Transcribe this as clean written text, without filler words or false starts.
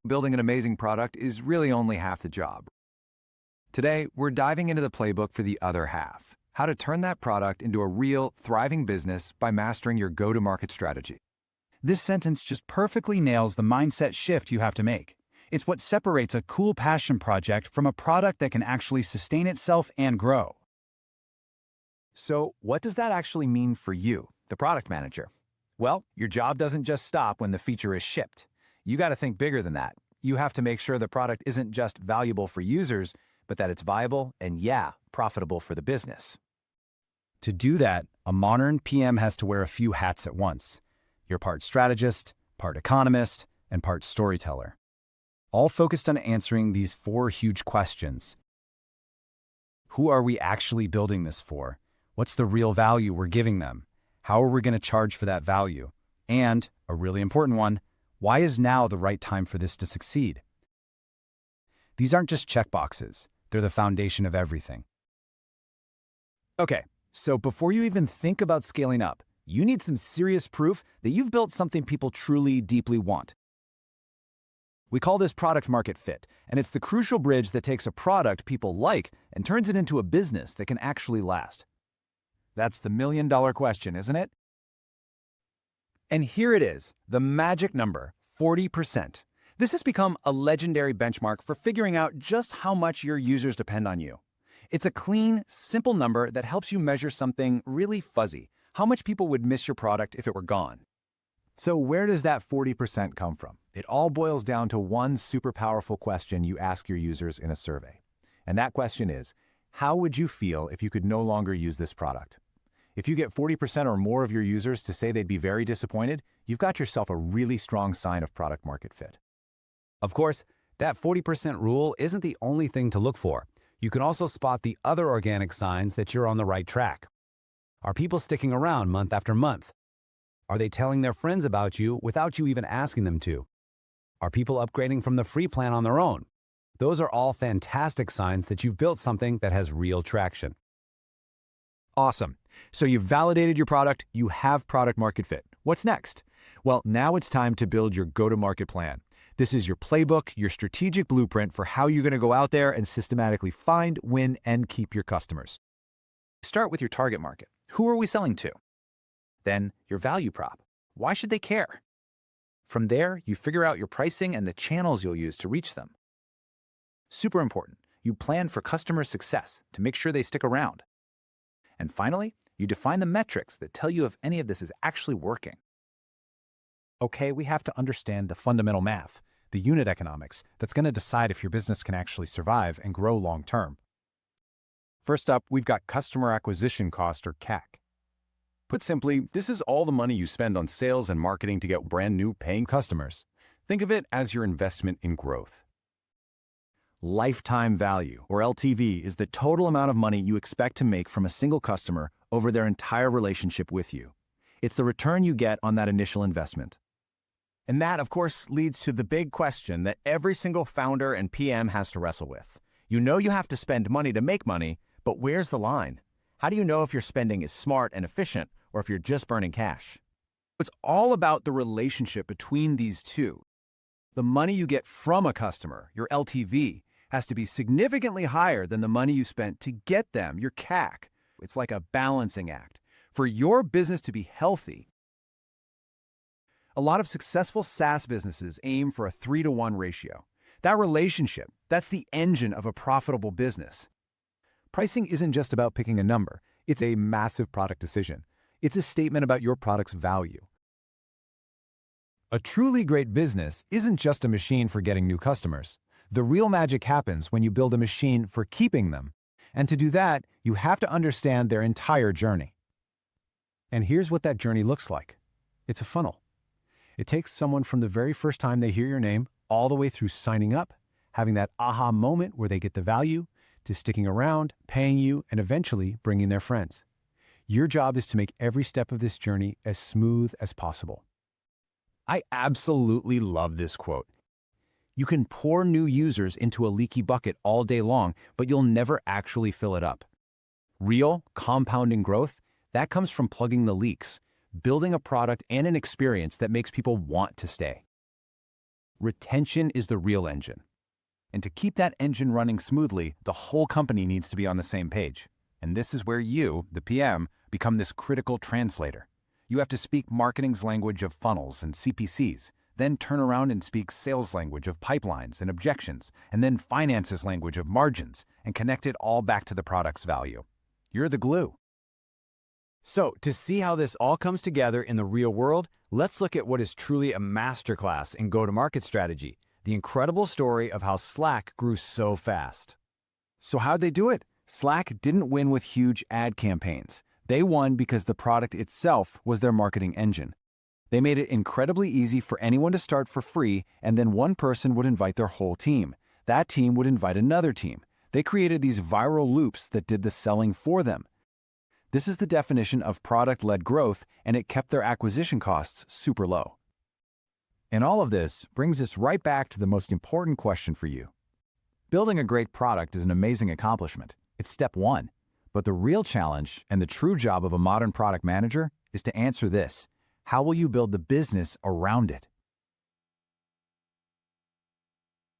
Building an amazing product is really only half the job. Today, we're diving into the playbook for the other half, how to turn that product into a real, thriving business by mastering your go-to-market strategy. This sentence just perfectly nails the mindset shift you have to make. It's what separates a cool passion project from a product that can actually sustain itself and grow. So, what does that actually mean for you, the product manager? Well, your job doesn't just stop when the feature is shipped. You got to think bigger than that. You have to make sure the product isn't just valuable for users, but that it's viable and, profitable for the business. To do that, a modern PM has to wear a few hats at once. You're part strategist, part economist, and part storyteller. All focused on answering these four huge questions. Who are we actually building this for? What's the real value we're giving them? How are we going to charge for that value? And, a really important one, why is now the right time for this to succeed? These aren't just checkboxes. They're the foundation of everything. Okay, so before you even think about scaling up, you need some serious proof that you've built something people truly, deeply want. We call this product market fit, and it's the crucial bridge that takes a product people like and turns it into a business that can actually last. That's the million-dollar question, isn't it? And here it is, the magic number, 40%. This has become a legendary benchmark for figuring out just how much your users depend on you. It's a clean, simple number that helps you measure something really fuzzy, how much people would miss your product if it were gone. So where does that 40% come from? It all boils down to one super powerful question you ask your users in a survey. And that question is, how would you feel if you could no longer use this product? If you get 40% or more of your users to say they'd be very disappointed, you've got yourself a really strong sign of product market fit. Of course, that 40% rule isn't the only thing to look for. You can also spot the other organic signs that you're on the right track. Are people sticking around month after month? Are they telling their friends about you without you even asking them to? Are people upgrading from the free plan on their own? Those are all fantastic signs that you've built something that has real traction. Awesome. So you've validated your product, you have product market fit. What's next? Well, now it's time to build your go-to-market plan. This is your playbook, your strategic blueprint for how you're going to go out there and systematically find, win, and keep your customers. Start with your target market. Who are we selling to? Then your value prop. Why should they care? From there, you figure out your pricing and the channels you'll use to reach them. Super important, you plan for customer success to make sure they stick around. And finally, you define the metrics that tell you if any of this is actually working. Okay, we have to understand the fundamental math, the unit economics, that's going to decide if your business can actually survive and grow long term. First up, we've got customer acquisition cost, or CAC. Put simply, this is all the money you spend on sales and marketing to get brand new paying customers. Think of it as your investment in growth. Lifetime value, or LTV, is the total amount of money you expect to make from a single customer over their entire relationship with you. It's the return you get on that initial investment. And that, of course, leads to the big question that every single founder and PM has to wrestle with. You know you have to spend money to make money, but where's the line? How do you know if your spending is smart and efficient, or if you're just burning cash? It's all about the relationship between these two. The money you get from a customer, your LTV, has to be significantly higher than the money you spent to get them, your CAC. It's like a balancing act. For your business to be healthy, a lot of successful SaaS businesses aim for a 3-to-1 ratio. That relationship, that's the engine of a profitable business. Pricing isn't just about picking a number. It's a massive product decision. It's a statement about your product's value. A truly great business isn't just a machine for getting new customers. The real magic happens when you build a machine for keeping them. And to do that, you have to understand their entire journey. And here's what that journey looks like. It's a funnel. It takes someone from the very first time they hear your name all the way through signing up, having that aha moment where they get the value, to sticking around, paying you, and eventually bringing their friends. Your job is to make every step of this journey as smooth as possible. I absolutely love this quote. You can pour new users into a leaky bucket all day long, but you'll never actually fill it up. Real, compounding growth, that comes from plugging the leaks, building a product and an experience that makes people want to stay. Retention is the real engine. And to keep that engine running smoothly, the whole company needs to be on the same page. And this is where you, the PM, become this critical translator. You have to speak marketing's language of funnels and CPCs, then turn around and speak sales language of pipelines and objections, and then finance's language of margins, and connect it all back to the product's value. You're the glue. So, to see how this all comes together in the real world, let's look at what is truly a masterclass in go-to-market strategy, the incredible story of how Slack grew so fast. So how'd they do it? Slack didn't win with huge ad campaigns. They won because the product itself was their marketing engine. They made it incredibly easy for anyone to start for free, and then one person would invite their whole team. That team would invite another team. They created these viral loops that did the selling for them. This is the definition of product-led growth, and it kept their acquisition costs super low. And all of this brings us right back to the most important question for you. Building a great product is an amazing accomplishment. It's step one. But the real challenge and the true job of a modern product manager is to answer this: how will you build the business around it?